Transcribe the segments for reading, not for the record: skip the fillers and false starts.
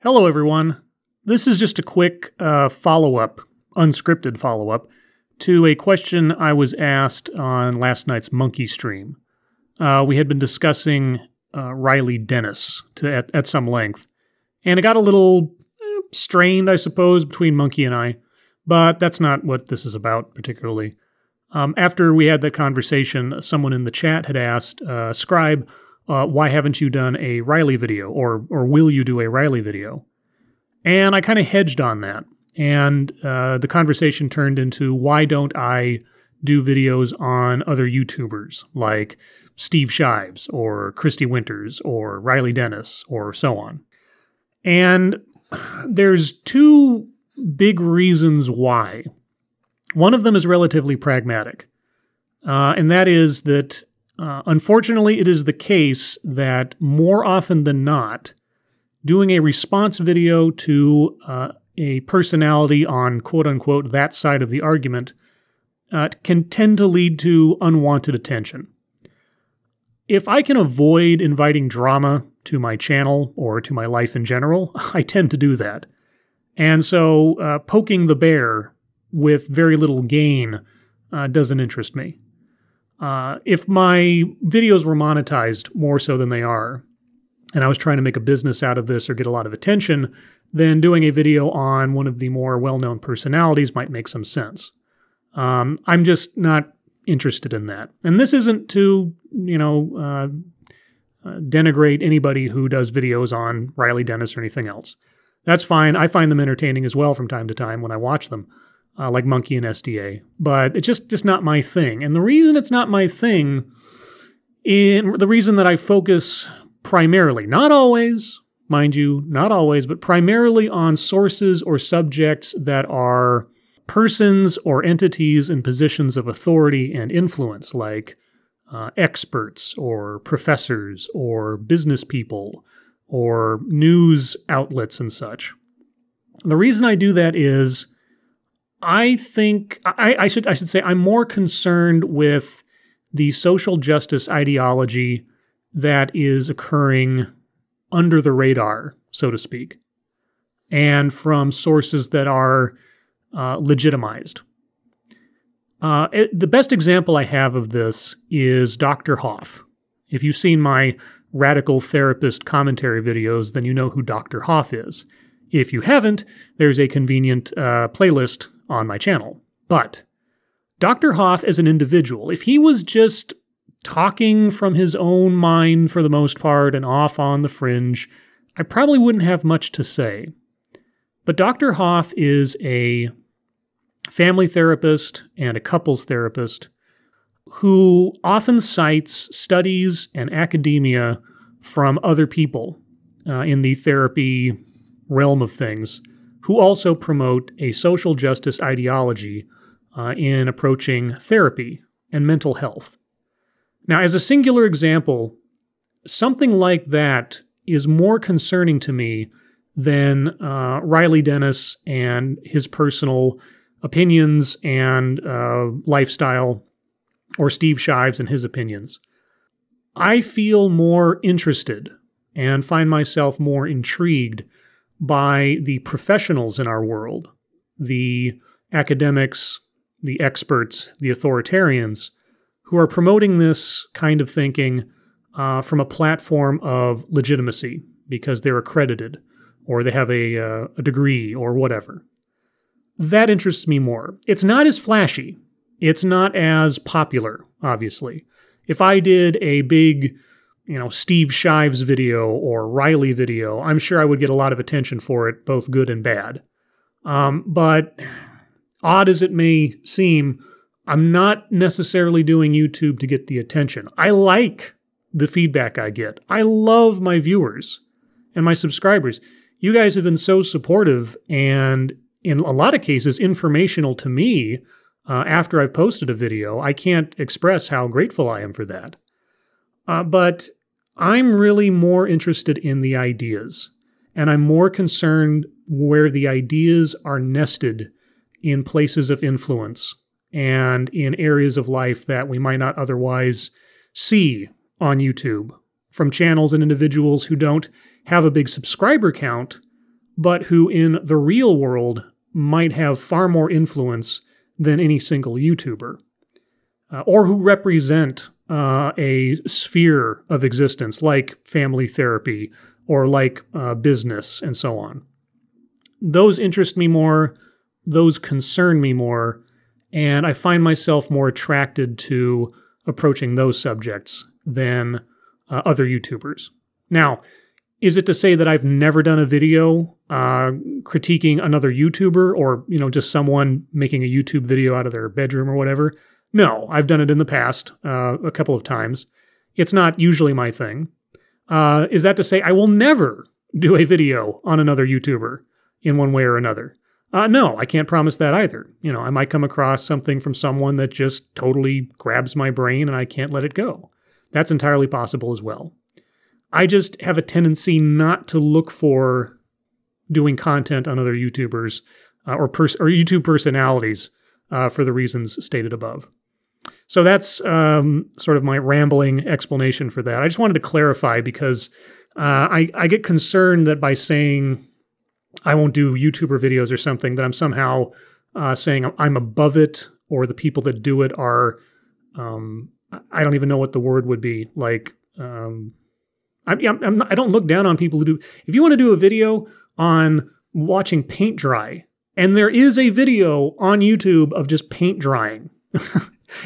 Hello, everyone. This is just a quick follow-up, unscripted follow-up, to a question I was asked on last night's Monkey stream. We had been discussing Riley Dennis at some length, and it got a little strained, I suppose, between Monkey and I, but that's not what this is about particularly. After we had that conversation, someone in the chat had asked, Scribe, why haven't you done a Riley video, or will you do a Riley video? And I kind of hedged on that. And the conversation turned into, why don't I do videos on other YouTubers like Steve Shives or Christy Winters or Riley Dennis or so on? And there's two big reasons why. One of them is relatively pragmatic. And that is that, unfortunately, it is the case that more often than not, doing a response video to a personality on quote-unquote that side of the argument can tend to lead to unwanted attention. If I can avoid inviting drama to my channel or to my life in general, I tend to do that. And so poking the bear with very little gain doesn't interest me. If my videos were monetized more so than they are, and I was trying to make a business out of this or get a lot of attention, then doing a video on one of the more well-known personalities might make some sense. I'm just not interested in that. And this isn't to, denigrate anybody who does videos on Riley Dennis or anything else. That's fine. I find them entertaining as well from time to time when I watch them, like Monkey and SDA. But it's just not my thing. And the reason it's not my thing, the reason that I focus primarily, not always, mind you, not always, but primarily on sources or subjects that are persons or entities in positions of authority and influence, like experts or professors or business people or news outlets and such. The reason I do that is I think, I should say I'm more concerned with the social justice ideology that is occurring under the radar, so to speak, and from sources that are legitimized. The best example I have of this is Dr. Hoff. If you've seen my Radical Therapist commentary videos, then you know who Dr. Hoff is. If you haven't, there's a convenient playlist on my channel. But Dr. Hoff as an individual, if he was just talking from his own mind for the most part and off on the fringe, I probably wouldn't have much to say. But Dr. Hoff is a family therapist and a couples therapist who often cites studies and academia from other people in the therapy realm of things, who also promote a social justice ideology in approaching therapy and mental health. Now, as a singular example, something like that is more concerning to me than Riley Dennis and his personal opinions and lifestyle, or Steve Shives and his opinions. I feel more interested and find myself more intrigued by the professionals in our world, the academics, the experts, the authoritarians, who are promoting this kind of thinking from a platform of legitimacy because they're accredited or they have a degree or whatever. That interests me more. It's not as flashy. It's not as popular, obviously. If I did a big, Steve Shives video or Riley video, I'm sure I would get a lot of attention for it, both good and bad. But odd as it may seem, I'm not necessarily doing YouTube to get the attention. I like the feedback I get. I love my viewers and my subscribers. You guys have been so supportive and, in a lot of cases, informational to me after I've posted a video. I can't express how grateful I am for that. But I'm really more interested in the ideas, and I'm more concerned where the ideas are nested in places of influence and in areas of life that we might not otherwise see on YouTube from channels and individuals who don't have a big subscriber count, but who in the real world might have far more influence than any single YouTuber, or who represent a sphere of existence like family therapy or like business and so on. Those interest me more, those concern me more, and I find myself more attracted to approaching those subjects than other YouTubers. Now, is it to say that I've never done a video critiquing another YouTuber or, just someone making a YouTube video out of their bedroom or whatever? No, I've done it in the past a couple of times. It's not usually my thing. Is that to say I will never do a video on another YouTuber in one way or another? No, I can't promise that either. I might come across something from someone that just totally grabs my brain and I can't let it go. That's entirely possible as well. I just have a tendency not to look for doing content on other YouTubers or YouTube personalities for the reasons stated above. So that's sort of my rambling explanation for that. I just wanted to clarify because I get concerned that by saying I won't do YouTuber videos or something, that I'm somehow saying I'm above it, or the people that do it are, I don't even know what the word would be. Like, I don't look down on people who do. If you want to do a video on watching paint dry, and there is a video on YouTube of just paint drying.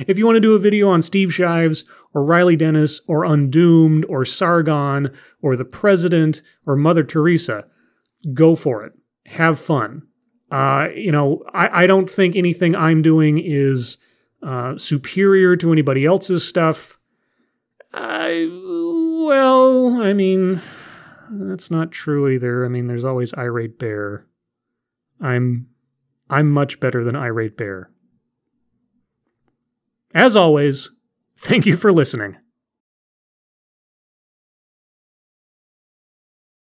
If you want to do a video on Steve Shives or Riley Dennis or Undoomed or Sargon or the President or Mother Teresa, go for it. Have fun. I don't think anything I'm doing is superior to anybody else's stuff. Well, that's not true either. There's always Irate Bear. I'm much better than Irate Bear. As always, thank you for listening.